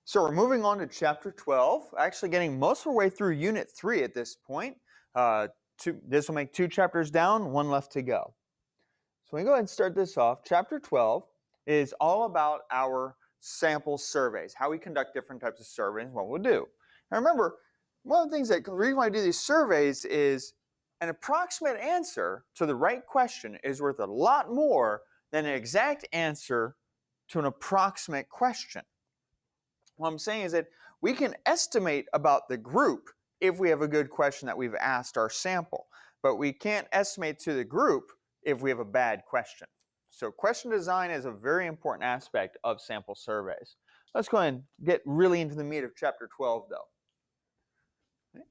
So we're moving on to chapter 12, actually getting most of our way through unit 3 at this point. This will make 2 chapters down, 1 left to go. So we go ahead and start this off. Chapter 12 is all about our sample surveys, how we conduct different types of surveys, what we'll do. Now remember, one of the things the reason why I do these surveys is an approximate answer to the right question is worth a lot more than an exact answer to an approximate question. What I'm saying is that we can estimate about the group if we have a good question that we've asked our sample, but we can't estimate to the group if we have a bad question. So question design is a very important aspect of sample surveys. Let's go ahead and get really into the meat of chapter 12 though. Okay.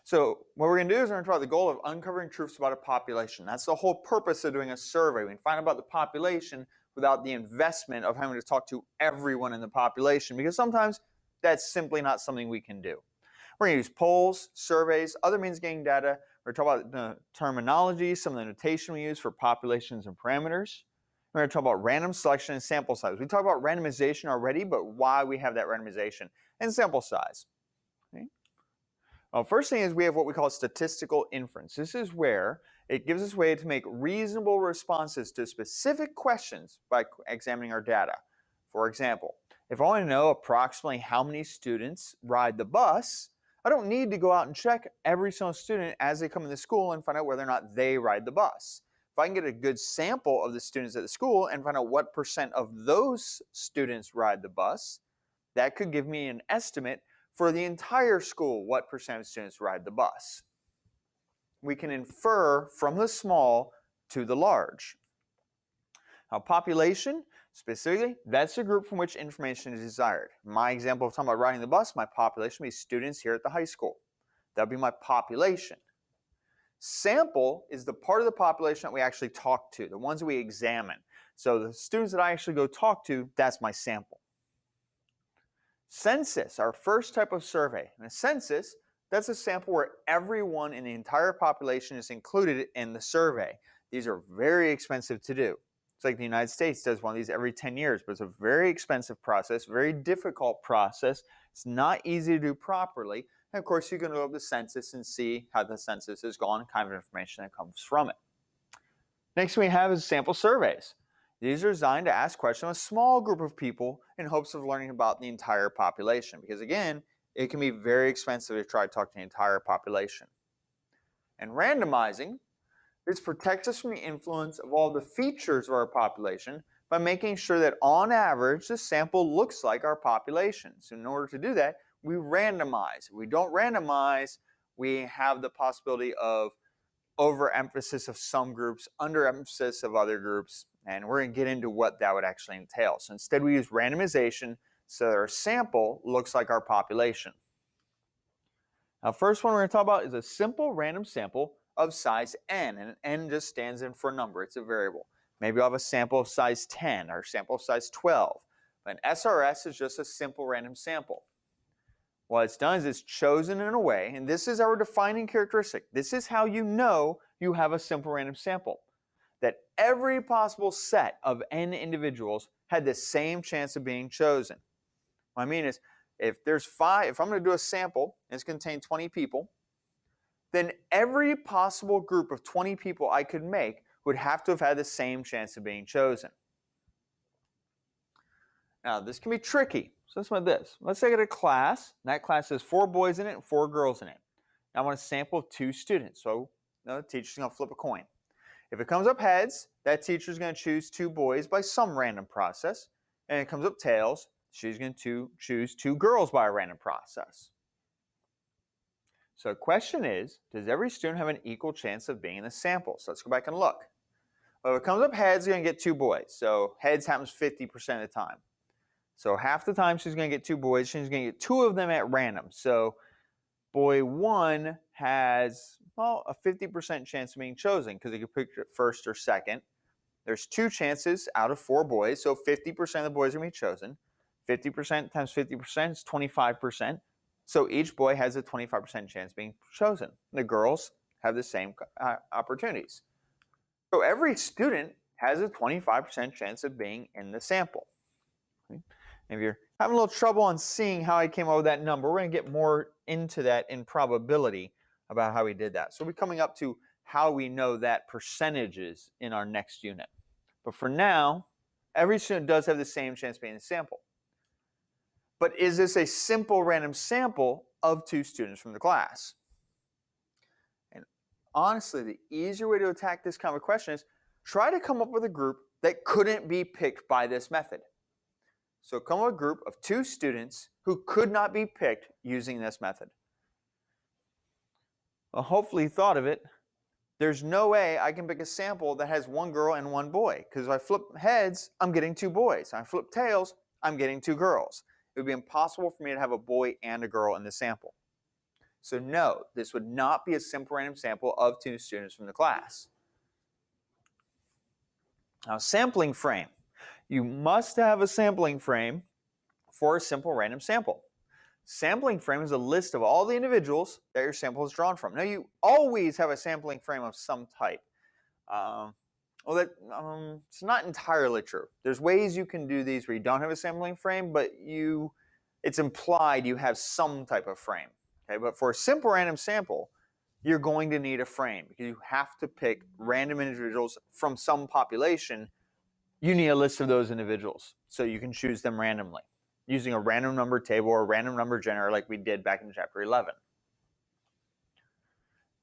So what we're going to do is we're going to talk about the goal of uncovering truths about a population. That's the whole purpose of doing a survey. We can find out about the population without the investment of having to talk to everyone in the population, because sometimes that's simply not something we can do. We're going to use polls, surveys, other means of getting data. We're going to talk about the terminology, some of the notation we use for populations and parameters. We're going to talk about random selection and sample size. We talked about randomization already, but why we have that randomization and sample size. Okay. Well, first thing is we have what we call statistical inference. This is where it gives us a way to make reasonable responses to specific questions by examining our data. For example, if I want to know approximately how many students ride the bus, I don't need to go out and check every single student as they come into school and find out whether or not they ride the bus. If I can get a good sample of the students at the school and find out what percent of those students ride the bus, that could give me an estimate for the entire school what percent of students ride the bus. We can infer from the small to the large. Now, population, specifically, that's the group from which information is desired. My example of talking about riding the bus, my population would be students here at the high school. That would be my population. Sample is the part of the population that we actually talk to, the ones that we examine. So the students that I actually go talk to, that's my sample. Census, our first type of survey. And a census, that's a sample where everyone in the entire population is included in the survey. These are very expensive to do. It's like the United States does one of these every 10 years, but it's a very expensive process, very difficult process. It's not easy to do properly. And of course, you can look up the census and see how the census has gone, kind of information that comes from it. Next we have is sample surveys. These are designed to ask questions of a small group of people in hopes of learning about the entire population, because again, it can be very expensive to try to talk to the entire population. And randomizing, this protects us from the influence of all the features of our population by making sure that on average the sample looks like our population. So in order to do that, we randomize. If we don't randomize, we have the possibility of overemphasis of some groups, underemphasis of other groups, and we're going to get into what that would actually entail. So instead we use randomization so that our sample looks like our population. Now, first one we're going to talk about is a simple random sample of size n, and n just stands in for a number. It's a variable. Maybe I'll have a sample of size 10 or a sample of size 12. But an SRS is just a simple random sample. What it's done is it's chosen in a way, and this is our defining characteristic. This is how you know you have a simple random sample. That every possible set of n individuals had the same chance of being chosen. What I mean is, if I'm going to do a sample and it's going to contain 20 people, then every possible group of 20 people I could make would have to have had the same chance of being chosen. Now, this can be tricky. So let's look at this. Let's say I get a class, and that class has 4 boys in it and 4 girls in it. Now I want to sample 2 students, so the teacher's going to flip a coin. If it comes up heads, that teacher's going to choose 2 boys by some random process, and if it comes up tails, she's going to choose 2 girls by a random process. So the question is, does every student have an equal chance of being in the sample? So let's go back and look. Well, if it comes up heads, you're going to get 2 boys. So heads happens 50% of the time. So half the time she's going to get 2 boys. She's going to get 2 of them at random. So boy 1 has, well, a 50% chance of being chosen because they could pick first or second. There's 2 chances out of 4 boys, so 50% of the boys are going to be chosen. 50% times 50% is 25%. So each boy has a 25% chance of being chosen. The girls have the same opportunities. So every student has a 25% chance of being in the sample. Okay? If you're Having a little trouble on seeing how I came up with that number. We're going to get more into that in probability about how we did that. So we're coming up to how we know that percentages in our next unit. But for now, every student does have the same chance of being a sample. But is this a simple random sample of 2 students from the class? And honestly, the easier way to attack this kind of question is try to come up with a group that couldn't be picked by this method. So come up with a group of 2 students who could not be picked using this method. Well, hopefully you thought of it. There's no way I can pick a sample that has 1 girl and 1 boy, because if I flip heads, I'm getting 2 boys. If I flip tails, I'm getting 2 girls. It would be impossible for me to have a boy and a girl in the sample. So no, this would not be a simple random sample of 2 students from the class. Now, sampling frame. You must have a sampling frame for a simple random sample. Sampling frame is a list of all the individuals that your sample is drawn from. Now, you always have a sampling frame of some type. It's not entirely true. There's ways you can do these where you don't have a sampling frame, but it's implied you have some type of frame. Okay, but for a simple random sample, you're going to need a frame because you have to pick random individuals from some population. You need a list of those individuals so you can choose them randomly using a random number table or a random number generator like we did back in chapter 11.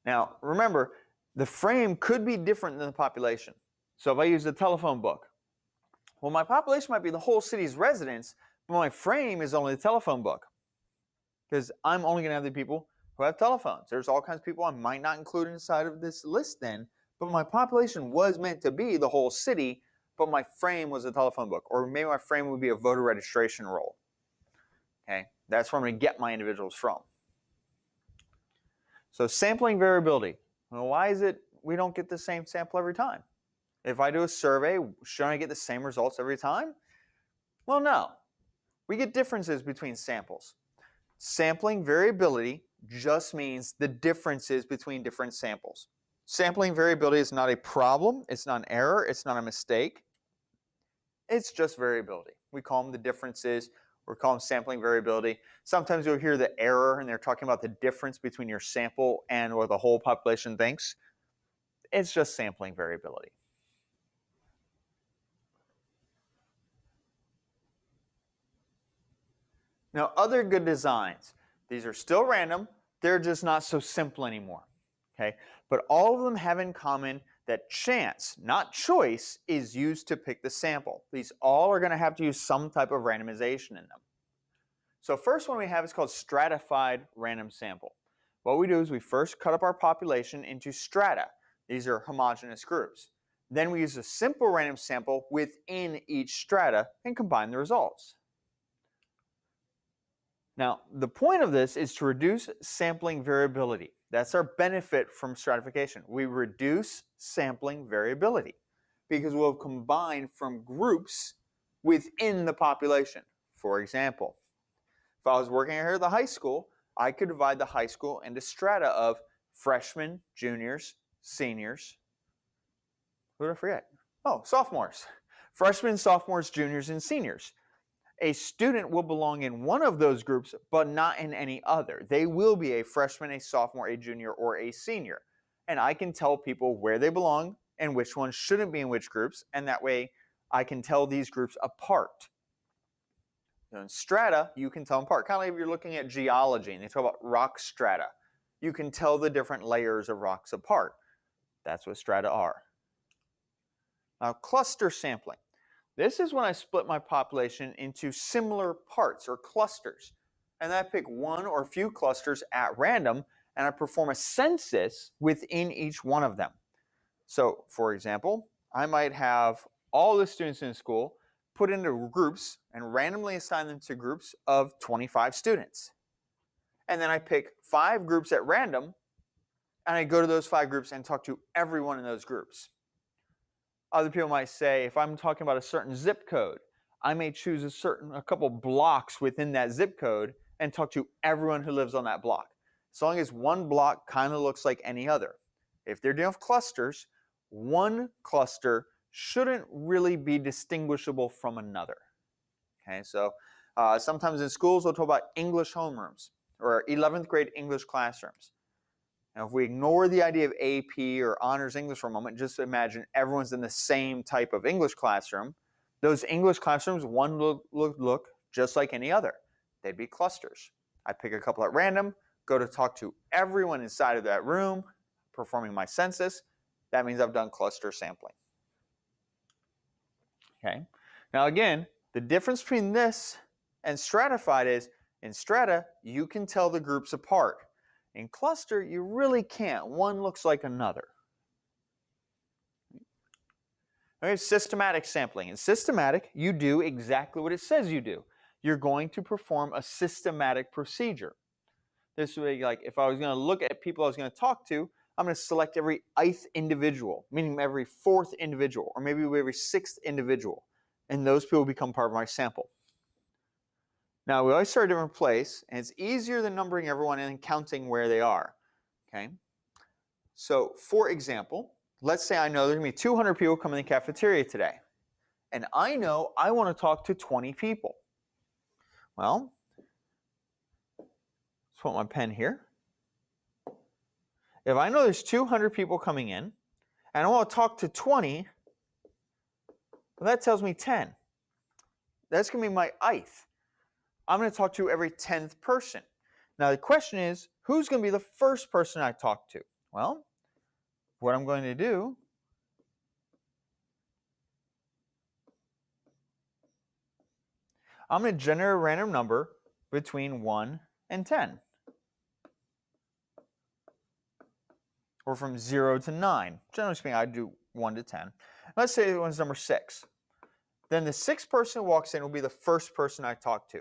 Now, remember, the frame could be different than the population. So if I use the telephone book, well, my population might be the whole city's residents, but my frame is only the telephone book because I'm only going to have the people who have telephones. There's all kinds of people I might not include inside of this list then, but my population was meant to be the whole city, but my frame was a telephone book, or maybe my frame would be a voter registration roll. Okay, that's where I'm going to get my individuals from. So sampling variability. Well, why is it we don't get the same sample every time? If I do a survey, shouldn't I get the same results every time? Well, no. We get differences between samples. Sampling variability just means the differences between different samples. Sampling variability is not a problem, it's not an error, it's not a mistake. It's just variability. We call them the differences. We call them sampling variability. Sometimes you'll hear the error and they're talking about the difference between your sample and what the whole population thinks. It's just sampling variability. Now, other good designs. These are still random. They're just not so simple anymore. Okay? But all of them have in common that chance, not choice, is used to pick the sample. These all are going to have to use some type of randomization in them. So first one we have is called stratified random sample. What we do is we first cut up our population into strata. These are homogeneous groups. Then we use a simple random sample within each strata and combine the results. Now, the point of this is to reduce sampling variability. That's our benefit from stratification. We reduce sampling variability because we'll combine from groups within the population. For example, if I was working here at the high school, I could divide the high school into strata of freshmen, juniors, seniors. Who did I forget? Oh, sophomores. Freshmen, sophomores, juniors, and seniors. A student will belong in one of those groups, but not in any other. They will be a freshman, a sophomore, a junior, or a senior. And I can tell people where they belong and which ones shouldn't be in which groups, and that way I can tell these groups apart. In strata, you can tell them apart. Kind of like if you're looking at geology and they talk about rock strata. You can tell the different layers of rocks apart. That's what strata are. Now, cluster sampling. This is when I split my population into similar parts or clusters. And I pick one or a few clusters at random and I perform a census within each one of them. So, for example, I might have all the students in school put into groups and randomly assign them to groups of 25 students. And then I pick 5 groups at random and I go to those 5 groups and talk to everyone in those groups. Other people might say, if I'm talking about a certain zip code, I may choose a couple blocks within that zip code and talk to everyone who lives on that block. As long as one block kind of looks like any other. If they're dealing with clusters, one cluster shouldn't really be distinguishable from another. Okay, so Sometimes in schools, we'll talk about English homerooms or 11th grade English classrooms. Now, if we ignore the idea of AP or honors English for a moment, just imagine everyone's in the same type of English classroom. Those English classrooms, one look just like any other. They'd be clusters. I pick a couple at random, go to talk to everyone inside of that room, performing my census. That means I've done cluster sampling. Okay. Now again, the difference between this and stratified is in strata, you can tell the groups apart. In cluster, you really can't. One looks like another. Okay, systematic sampling. In systematic, you do exactly what it says you do. You're going to perform a systematic procedure. This way, like if I was going to look at people I was going to talk to, I'm going to select every ith individual, meaning every fourth individual, or maybe every sixth individual. And those people become part of my sample. Now, we always start at a different place, and it's easier than numbering everyone and counting where they are. Okay? So, for example, let's say I know there's going to be 200 people coming in the cafeteria today. And I know I want to talk to 20 people. Well, let's put my pen here. If I know there's 200 people coming in, and I want to talk to 20, well, that tells me 10. That's going to be my ith. I'm going to talk to every 10th person. Now the question is, who's going to be the first person I talk to? Well, what I'm going to do, I'm going to generate a random number between 1 and 10. Or from 0 to 9. Generally speaking, I do 1 to 10. Let's say one's number 6. Then the 6th person who walks in will be the first person I talk to.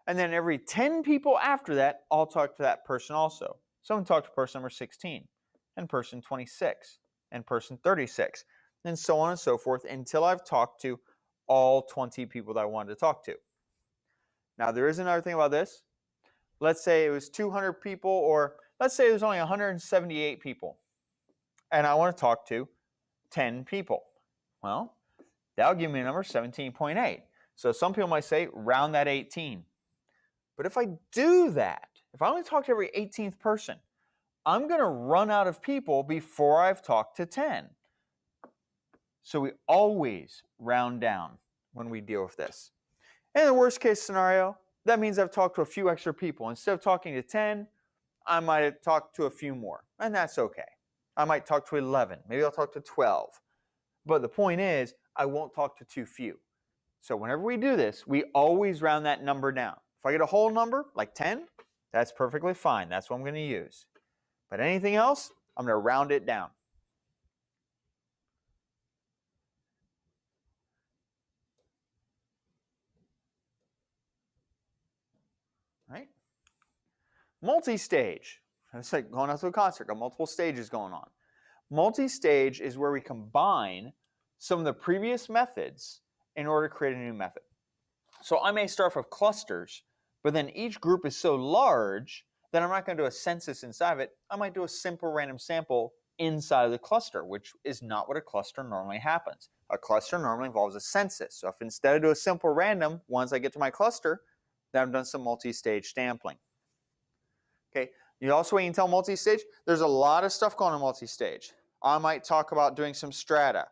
And then every 10 people after that, I'll talk to that person also. So I'm going to talk to person number 16, and person 26, and person 36, and so on and so forth until I've talked to all 20 people that I wanted to talk to. Now, there is another thing about this. Let's say it was 200 people, or let's say it was only 178 people, and I want to talk to 10 people. Well, that'll give me a number 17.8. So some people might say, round that 18. But if I do that, if I only talk to every 18th person, I'm going to run out of people before I've talked to 10. So we always round down when we deal with this. In the worst case scenario, that means I've talked to a few extra people. Instead of talking to 10, I might have talked to a few more, and that's okay. I might talk to 11. Maybe I'll talk to 12. But the point is, I won't talk to too few. So whenever we do this, we always round that number down. If I get a whole number, like 10, that's perfectly fine. That's what I'm going to use. But anything else, I'm going to round it down. Right? Multi-stage. It's like going out to a concert, got multiple stages going on. Multi-stage is where we combine some of the previous methods in order to create a new method. So I may start off with clusters, but then each group is so large that I'm not going to do a census inside of it. I might do a simple random sample inside of the cluster, which is not what a cluster normally happens. A cluster normally involves a census. So if instead I do a simple random, once I get to my cluster, then I've done some multi-stage sampling. Okay, you also when you tell multi-stage, there's a lot of stuff going on multi-stage. I might talk about doing some strata.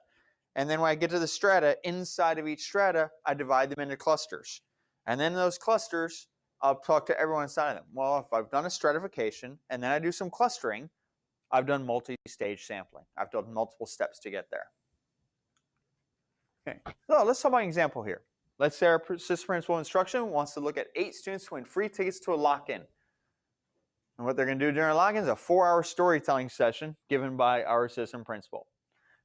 And then when I get to the strata, inside of each strata, I divide them into clusters. And then in those clusters, I'll talk to everyone inside of them. Well, if I've done a stratification and then I do some clustering, I've done multi-stage sampling. I've done multiple steps to get there. Okay, so let's talk about an example here. Let's say our assistant principal instruction wants to look at 8 students to win free tickets to a lock-in. And what they're going to do during a lock-in is a 4-hour storytelling session given by our assistant principal.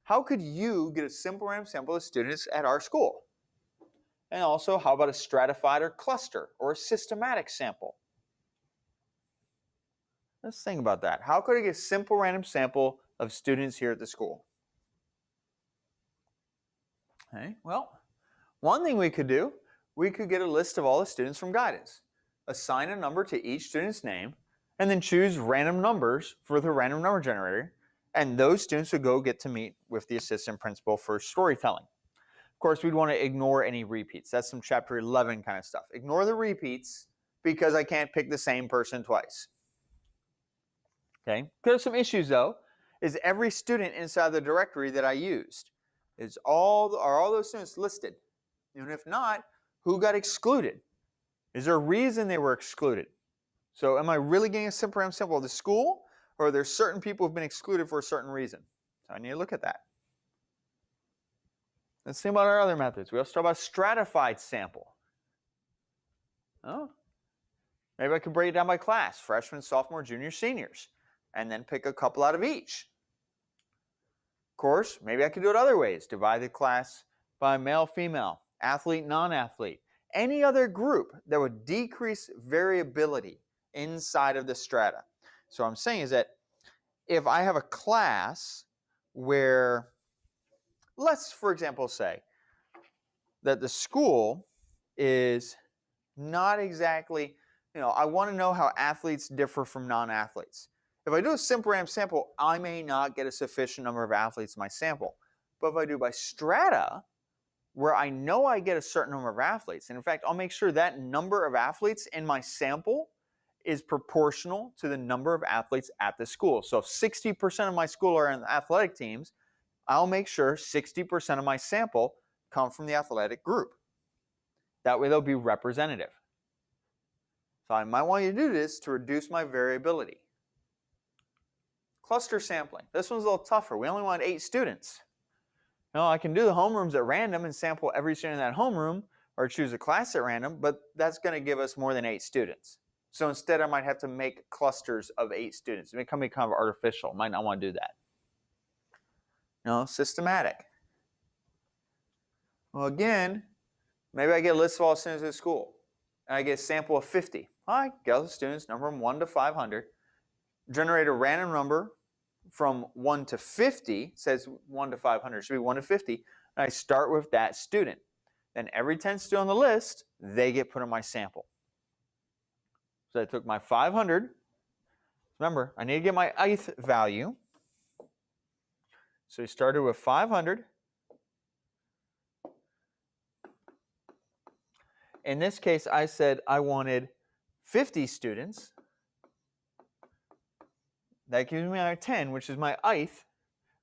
How could you get a simple random sample of students at our school? And also, how about a stratified or cluster or a systematic sample? Let's think about that. How could I get a simple random sample of students here at the school? Okay, well, one thing we could do, we could get a list of all the students from guidance, assign a number to each student's name, and then choose random numbers for the random number generator, and those students would go get to meet with the assistant principal for storytelling. course, we'd want to ignore any repeats. That's some chapter 11 kind of stuff. Ignore the repeats because I can't pick the same person twice. Okay. There's some issues though. Is every student inside the directory that I used, are all those students listed? And if not, who got excluded? Is there a reason they were excluded? So am I really getting a simple sample of the school, or are there certain people who've been excluded for a certain reason? So I need to look at that. Let's think about our other methods. We also talk about stratified sample. Oh, maybe I could break it down by class, freshmen, sophomore, junior, seniors, and then pick a couple out of each. Of course, maybe I could do it other ways. Divide the class by male, female, athlete, non-athlete. Any other group that would decrease variability inside of the strata. So what I'm saying is that if I have a class where, let's for example say that the school is not exactly, I want to know how athletes differ from non-athletes. If I do a simple random sample, I may not get a sufficient number of athletes in my sample. But if I do by strata, where I know I get a certain number of athletes, and in fact, I'll make sure that number of athletes in my sample is proportional to the number of athletes at the school. So if 60% of my school are in the athletic teams, I'll make sure 60% of my sample come from the athletic group. That way they'll be representative. So I might want you to do this to reduce my variability. Cluster sampling. This one's a little tougher. We only want 8 students. Now I can do the homerooms at random and sample every student in that homeroom, or choose a class at random, but that's going to give us more than 8 students. So instead I might have to make clusters of 8 students. It may become kind of artificial. Might not want to do that. Systematic. Well, again, maybe I get a list of all students at school, and I get a sample of 50. I get the students, number them 1 to 500, generate a random number from 1 to 50, it says 1 to 500, it should be 1 to 50, and I start with that student. Then every 10 students on the list, they get put in my sample. So I took my 500, remember, I need to get my ith value, so we started with 500. In this case, I said I wanted 50 students. That gives me my 10, which is my ith,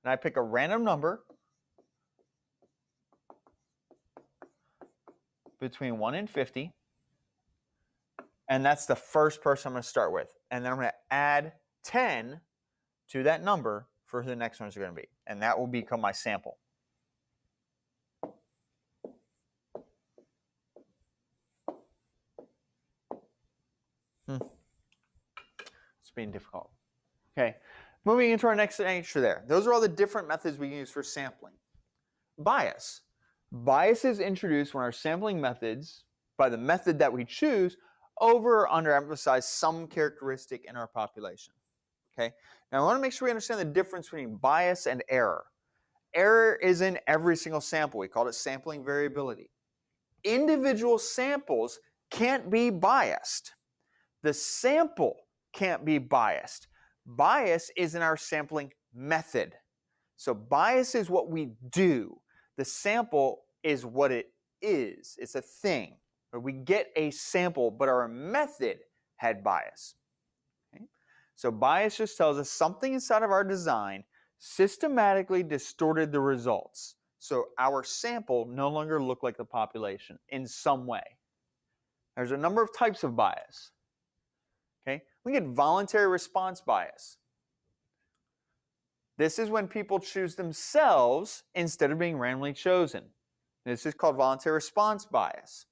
and I pick a random number between 1 and 50, and that's the first person I'm going to start with. And then I'm going to add 10 to that number for who the next ones are going to be, and that will become my sample. It's being difficult. Okay, moving into our next answer there. Those are all the different methods we can use for sampling. Bias. Bias is introduced when our sampling methods, by the method that we choose, over or underemphasize some characteristic in our population. Okay, now I want to make sure we understand the difference between bias and error. Error is in every single sample. We call it sampling variability. Individual samples can't be biased. The sample can't be biased. Bias is in our sampling method. So bias is what we do. The sample is what it is. It's a thing. We get a sample, but our method had bias. Okay? So bias just tells us something inside of our design systematically distorted the results. So our sample no longer looked like the population in some way. There's a number of types of bias. Okay? We get voluntary response bias. This is when people choose themselves instead of being randomly chosen. This is called voluntary response bias.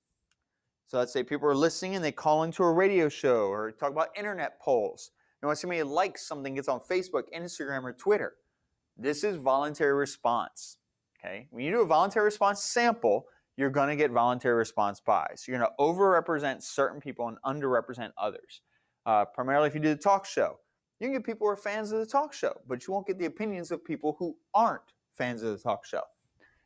So let's say people are listening and they call into a radio show or talk about internet polls. You want to see how many likes something gets on Facebook, Instagram, or Twitter. This is voluntary response. Okay? When you do a voluntary response sample, you're going to get voluntary response bias. You're going to overrepresent certain people and underrepresent others. Primarily if you do the talk show. You can get people who are fans of the talk show, but you won't get the opinions of people who aren't fans of the talk show.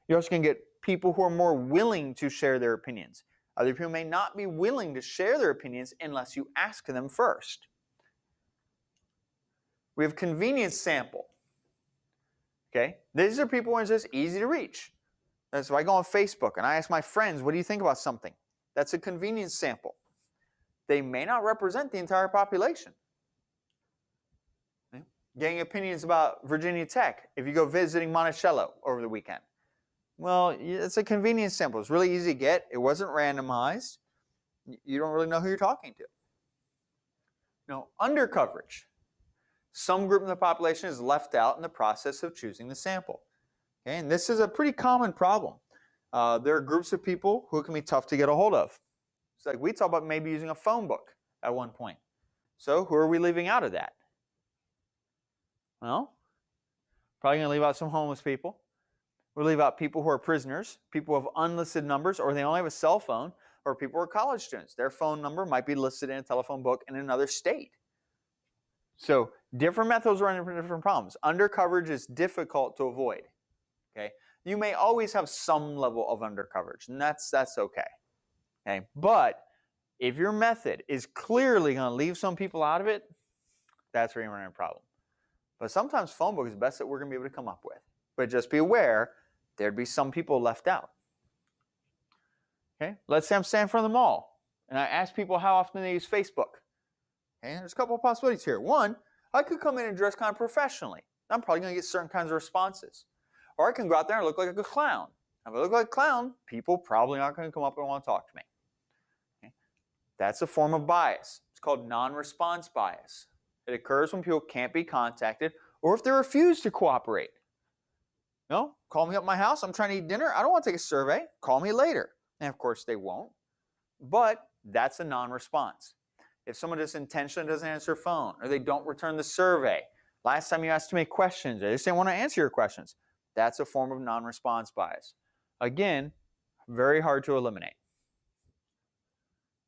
You're also going to get people who are more willing to share their opinions. Other people may not be willing to share their opinions unless you ask them first. We have convenience sample. Okay, these are people who are just easy to reach. So I go on Facebook and I ask my friends, what do you think about something? That's a convenience sample. They may not represent the entire population. Okay? Getting opinions about Virginia Tech if you go visiting Monticello over the weekend. Well, it's a convenience sample. It's really easy to get. It wasn't randomized. You don't really know who you're talking to. Undercoverage. Some group of the population is left out in the process of choosing the sample. Okay? And this is a pretty common problem. There are groups of people who can be tough to get a hold of. It's like we talked about maybe using a phone book at one point. So who are we leaving out of that? Well, probably going to leave out some homeless people. We'll leave out people who are prisoners, people who have unlisted numbers, or they only have a cell phone, or people who are college students. Their phone number might be listed in a telephone book in another state. So different methods run into different problems. Undercoverage is difficult to avoid. Okay? You may always have some level of undercoverage, and that's okay. Okay? But if your method is clearly going to leave some people out of it, that's where you're running a problem. But sometimes phone book is the best that we're going to be able to come up with. But just be aware, there'd be some people left out. Okay? Let's say I'm standing in front of the mall, and I ask people how often they use Facebook. Okay? There's a couple of possibilities here. One, I could come in and dress kind of professionally. I'm probably going to get certain kinds of responses. Or I can go out there and look like a clown. If I look like a clown, people probably aren't going to come up and want to talk to me. Okay? That's a form of bias. It's called non-response bias. It occurs when people can't be contacted or if they refuse to cooperate. Call me up at my house. I'm trying to eat dinner. I don't want to take a survey. Call me later. And of course they won't. But that's a non-response. If someone just intentionally doesn't answer their phone or they don't return the survey, last time you asked too many questions, they just didn't want to answer your questions, that's a form of non-response bias. Again, very hard to eliminate.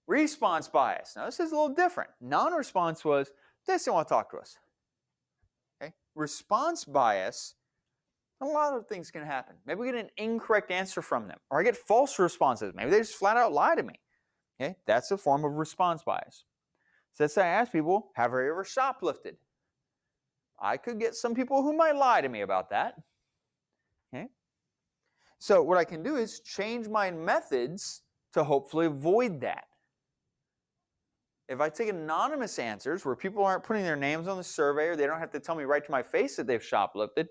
Response bias. Now this is a little different. Non-response was, they just didn't want to talk to us. Okay? Response bias, a lot of things can happen. Maybe we get an incorrect answer from them, or I get false responses. Maybe they just flat out lie to me. Okay? That's a form of response bias. So let's say I ask people, have you ever shoplifted? I could get some people who might lie to me about that. Okay? So what I can do is change my methods to hopefully avoid that. If I take anonymous answers where people aren't putting their names on the survey or they don't have to tell me right to my face that they've shoplifted,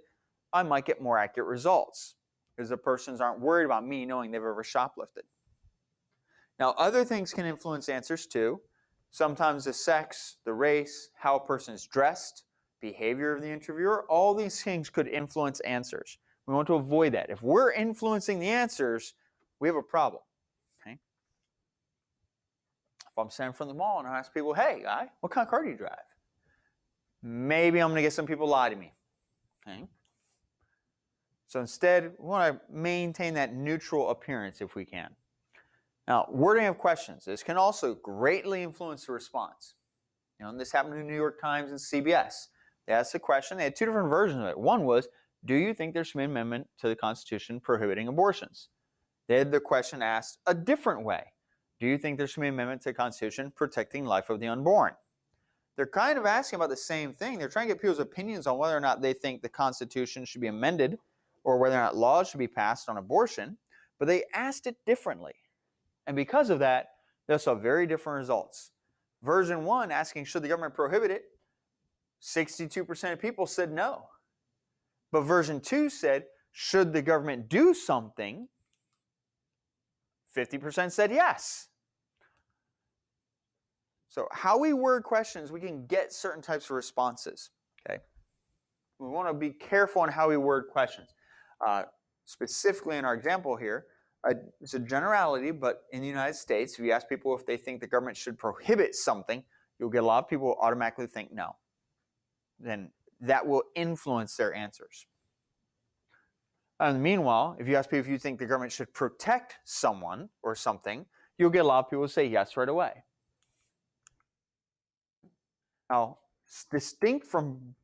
I might get more accurate results because the persons aren't worried about me knowing they've ever shoplifted. Now, other things can influence answers too. Sometimes the sex, the race, how a person is dressed, behavior of the interviewer, all these things could influence answers. We want to avoid that. If we're influencing the answers, we have a problem. Okay? If I'm standing in front of the mall and I ask people, hey, guy, what kind of car do you drive? Maybe I'm going to get some people lie to me. Okay? So instead, we want to maintain that neutral appearance if we can. Now, wording of questions. This can also greatly influence the response. And this happened in the New York Times and CBS. They asked the question. They had two different versions of it. One was, do you think there should be an amendment to the Constitution prohibiting abortions? They had the question asked a different way. Do you think there should be an amendment to the Constitution protecting life of the unborn? They're kind of asking about the same thing. They're trying to get people's opinions on whether or not they think the Constitution should be amended or whether or not laws should be passed on abortion, but they asked it differently. And because of that, they saw very different results. Version 1, asking should the government prohibit it, 62% of people said no. But version 2 said, should the government do something? 50% said yes. So how we word questions, we can get certain types of responses. Okay? We want to be careful on how we word questions. Specifically in our example here, it's a generality, but in the United States, if you ask people if they think the government should prohibit something, you'll get a lot of people who automatically think no. Then that will influence their answers. And meanwhile, if you ask people if you think the government should protect someone or something, you'll get a lot of people who say yes right away. Now, distinct from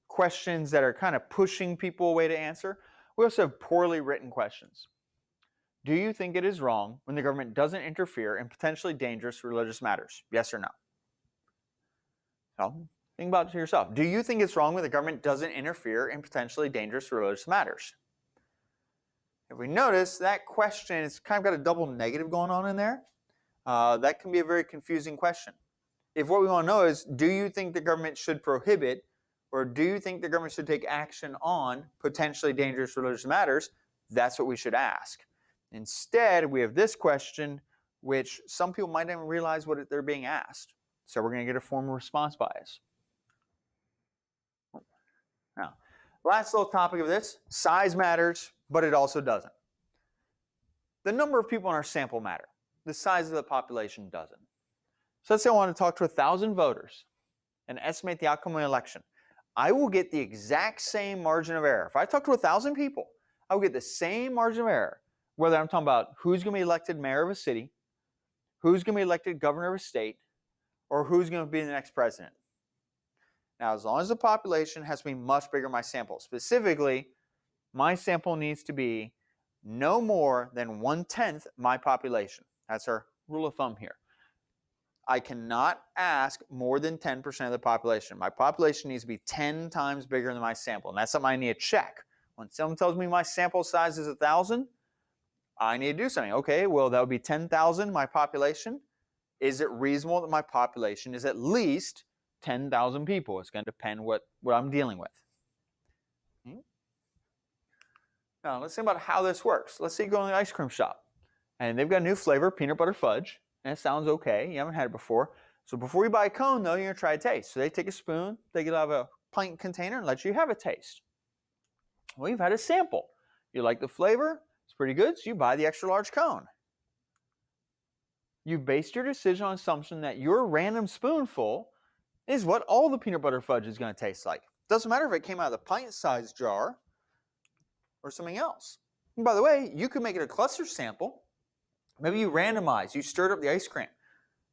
questions that are kind of pushing people away to answer, we also have poorly written questions. Do you think it is wrong when the government doesn't interfere in potentially dangerous religious matters? Yes or no? So, think about it to yourself. Do you think it's wrong when the government doesn't interfere in potentially dangerous religious matters? If we notice, that question, it's kind of got a double negative going on in there. That can be a very confusing question. If what we want to know is, do you think the government should prohibit, or do you think the government should take action on potentially dangerous religious matters, that's what we should ask. Instead, we have this question, which some people might not even realize what they're being asked. So we're going to get a form of response bias. Now, last little topic of this, size matters, but it also doesn't. The number of people in our sample matter. The size of the population doesn't. So let's say I want to talk to 1,000 voters and estimate the outcome of an election. I will get the exact same margin of error. If I talk to 1,000 people, I will get the same margin of error, whether I'm talking about who's going to be elected mayor of a city, who's going to be elected governor of a state, or who's going to be the next president. Now, as long as the population has to be much bigger than my sample, specifically, my sample needs to be no more than 1/10 my population. That's our rule of thumb here. I cannot ask more than 10% of the population. My population needs to be 10 times bigger than my sample, and that's something I need to check. When someone tells me my sample size is 1,000, I need to do something. Okay, well, that would be 10,000 my population. Is it reasonable that my population is at least 10,000 people? It's going to depend what I'm dealing with. Now, let's think about how this works. Let's say you go in the ice cream shop, and they've got a new flavor, peanut butter fudge, and it sounds okay. You haven't had it before. So before you buy a cone, though, you're going to try a taste. So they take a spoon, they get out of a pint container, and let you have a taste. Well, you've had a sample. You like the flavor, it's pretty good, so you buy the extra large cone. You based your decision on assumption that your random spoonful is what all the peanut butter fudge is going to taste like. Doesn't matter if it came out of the pint-sized jar or something else. And by the way, you could make it a cluster sample. Maybe you randomize. You stirred up the ice cream.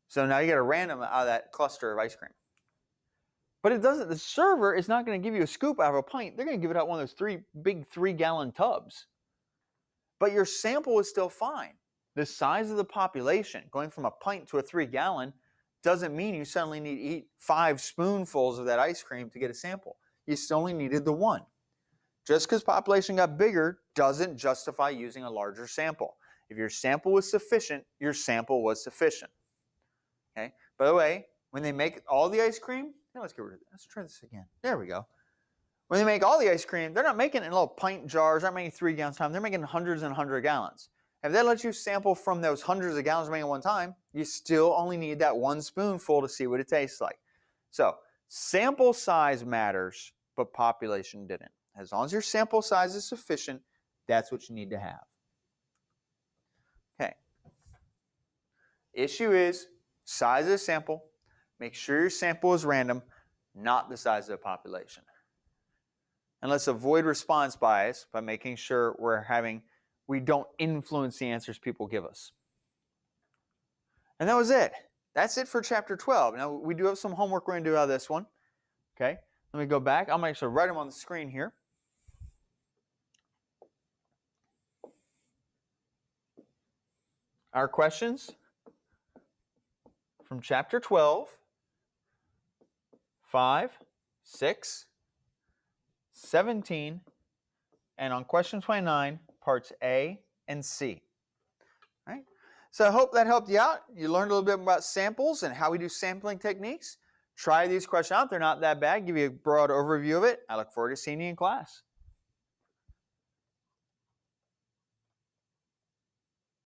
So now you get a random out of that cluster of ice cream. But it doesn't. The server is not going to give you a scoop out of a pint. They're going to give it out one of those big 3-gallon tubs. But your sample is still fine. The size of the population, going from a pint to a 3-gallon, doesn't mean you suddenly need to eat 5 spoonfuls of that ice cream to get a sample. You still only needed the 1. Just because population got bigger doesn't justify using a larger sample. If your sample was sufficient, your sample was sufficient. Okay. By the way, when they make all the ice cream, let's try this again. There we go. When they make all the ice cream, they're not making it in little pint jars. They're not making 3 gallons at a time. They're making hundreds and hundreds of gallons. If they let you sample from those hundreds of gallons made at one time, you still only need that 1 spoonful to see what it tastes like. So sample size matters, but population didn't. As long as your sample size is sufficient, that's what you need to have. Okay. Issue is size of the sample. Make sure your sample is random, not the size of the population. And let's avoid response bias by making sure we don't influence the answers people give us. And that was it. That's it for chapter 12. Now, we do have some homework we're going to do out of this one. Okay. Let me go back. I'm actually write them on the screen here. Our questions from chapter 12, 5, 6, 17, and on question 29, parts A and C. All right? So I hope that helped you out. You learned a little bit about samples and how we do sampling techniques. Try these questions out. They're not that bad. Give you a broad overview of it. I look forward to seeing you in class.